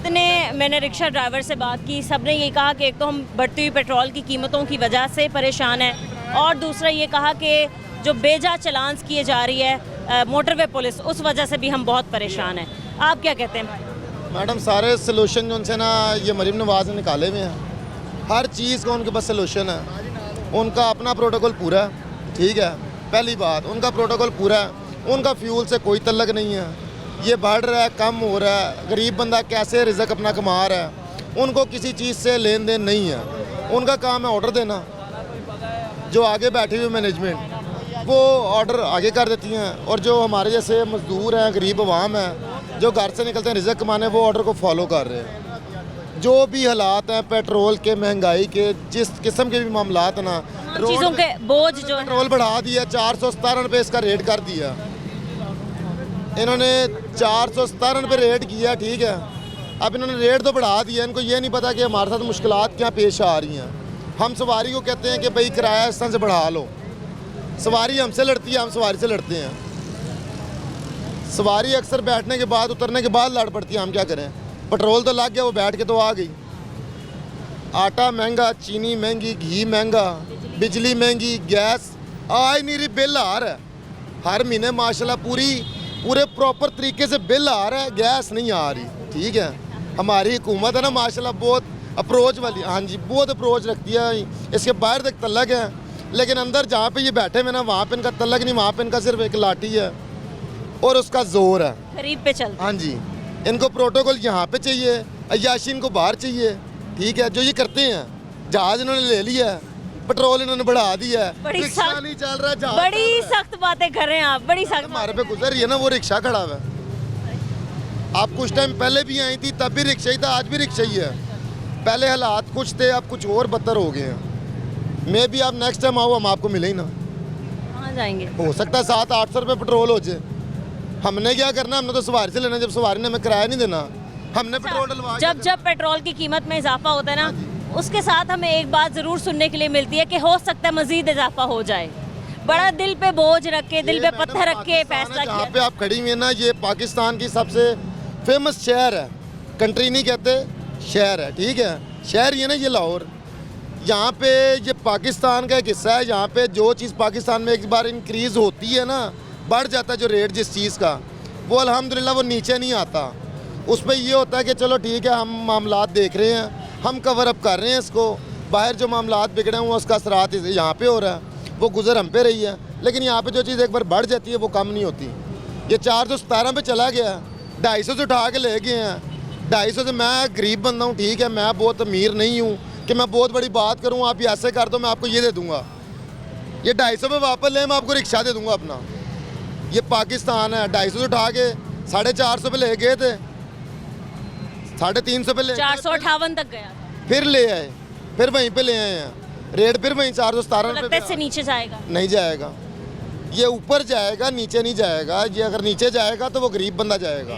जितने मैंने rickshaw driver से बात की, सब ने ये कहा कि एक तो हम बढ़ती हुई पेट्रोल की कीमतों की वजह से परेशान हैं, और दूसरा ये कहा कि जो बेजा चलान्स किए जा रही है मोटरवे पुलिस, उस वजह से भी हम बहुत परेशान हैं। आप क्या कहते हैं? मैडम, सारे सलूशन जो उनसे ना ये मरीम नवाज ने निकाले हुए हैं। हर चीज़ का उनके पास सलूशन है। उनका अपना प्रोटोकॉल पूरा है, ठीक है। पहली बात, उनका प्रोटोकॉल पूरा है। उनका फ्यूल से कोई तल्लक नहीं है। ये बढ़ रहा है, कम हो रहा है, गरीब बंदा कैसे रिज़्क अपना कमा रहा है, उनको किसी चीज़ से लेन देन नहीं है। उनका काम है ऑर्डर देना। जो आगे बैठी हुई मैनेजमेंट, वो ऑर्डर आगे कर देती हैं, और जो हमारे जैसे मजदूर हैं, गरीब अवाम है, जो घर से निकलते हैं रिज़्क कमाने, वो ऑर्डर को फॉलो कर रहे हैं। जो भी हालात हैं पेट्रोल के, महंगाई के, जिस किस्म के भी मामलात हैं ना, चीज़ों के बोझ जो है, पेट्रोल बढ़ा दिया, 417 रुपये इसका रेट कर दिया इन्होंने। 417 रुपये रेट किया, ठीक है। अब इन्होंने रेट तो बढ़ा दिया, इनको ये नहीं पता कि हमारे साथ मुश्किलात क्या पेश आ रही हैं। हम सवारी को कहते हैं कि भाई किराया इस तरह से बढ़ा लो। सवारी हमसे लड़ती है, हम सवारी से लड़ते हैं। सवारी अक्सर बैठने के बाद, उतरने के बाद लड़ पड़ती है। हम क्या करें? पेट्रोल तो लग गया, वो बैठ के तो आ गई। आटा महंगा, चीनी महंगी, घी महंगा, बिजली महंगी, गैस आ ही नहीं रही, बिल आ रहा है हर महीने माशाल्लाह। पूरे प्रॉपर तरीके से बिल आ रहा है, गैस नहीं आ रही, ठीक है। हमारी हुकूमत है ना माशाल्लाह, बहुत अप्रोच वाली, हाँ जी, बहुत अप्रोच रखती है। इसके बाहर तक तल्लक है, लेकिन अंदर जहाँ पे ये बैठे हुए ना, वहाँ पे इनका तल्लक नहीं, वहाँ पे इनका सिर्फ एक लाठी है और उसका जोर है, गरीब पे चलता। हाँ जी। इनको प्रोटोकॉल यहाँ पे चाहिए, अय्याशी इनको बाहर चाहिए, ठीक है। जो ये करते हैं, जहाज इन्होंने ले लिया है, पेट्रोल इन्होंने बढ़ा दिया है, रिक्शा नहीं चल रहा, जहाज बड़ी सख्त बातें कर रहे हैं आप, बड़ी सख्त। हमारे पे गुजर रही है ना, वो रिक्शा खड़ा हुआ है। आप कुछ टाइम पहले भी आई थी, तब भी रिक्शा ही था, आज भी रिक्शा ही है। पहले हालात कुछ थे, अब कुछ और बदतर हो गए हैं। मैं भी आप नेक्स्ट टाइम आओ, हम आपको मिले ही ना। कहाँ जाएंगे? हो सकता है 700-800 रुपये पेट्रोल हो जाए। हमने क्या करना, हमने तो सवारी से लेना। जब सवारी ने हमें किराया नहीं देना, हमने पेट्रोल डलवा। जब पेट्रोल की कीमत में इजाफा होता है ना, उसके साथ हमें एक बात ज़रूर सुनने के लिए मिलती है कि हो सकता है मज़ीद इजाफा हो जाए। बड़ा दिल पे बोझ रख के, दिल पे पत्थर रख के फैसला किया। जहाँ पे आप खड़ी हुई है ना, ये पाकिस्तान की सबसे फेमस शहर है। कंट्री नहीं कहते, शहर है, ठीक है। शहर ये ना, ये लाहौर, यहाँ पे ये पाकिस्तान का एक हिस्सा है। यहाँ पे जो चीज़ पाकिस्तान में एक बार इंक्रीज़ होती है ना, बढ़ जाता है जो रेट जिस चीज़ का, वो अल्हम्दुलिल्लाह वो नीचे नहीं आता। उस पर ये होता है कि चलो ठीक है, हम मामलात देख रहे हैं, हम कवर अप कर रहे हैं इसको। बाहर जो मामलात बिगड़े हैं, उसका असरात यहाँ पे हो रहा है, वो गुजर हम पे रही है। लेकिन यहाँ पे जो चीज़ एक बार बढ़ जाती है, वो कम नहीं होती। ये 417 पे चला गया, 250 से उठा के ले गए हैं। 250 से, मैं गरीब बंदा हूँ, ठीक है, मैं बहुत अमीर नहीं हूँ कि मैं बहुत बड़ी बात करूँ, आप ऐसे कर दो मैं आपको ये दे दूँगा। ये 250 पे वापस ले, मैं आपको रिक्शा दे दूँगा अपना। ये पाकिस्तान है। 250 से उठा के 450 पे ले गए थे, 350 पे ले, 458 तक गया, फिर ले आए, फिर वहीं पे ले आए हैं। रेट फिर वहीं 417 लगता है इससे नीचे जाएगा? नहीं जाएगा, ये ऊपर जाएगा, नीचे नहीं जाएगा। ये अगर नीचे जाएगा तो वो गरीब बंदा जाएगा।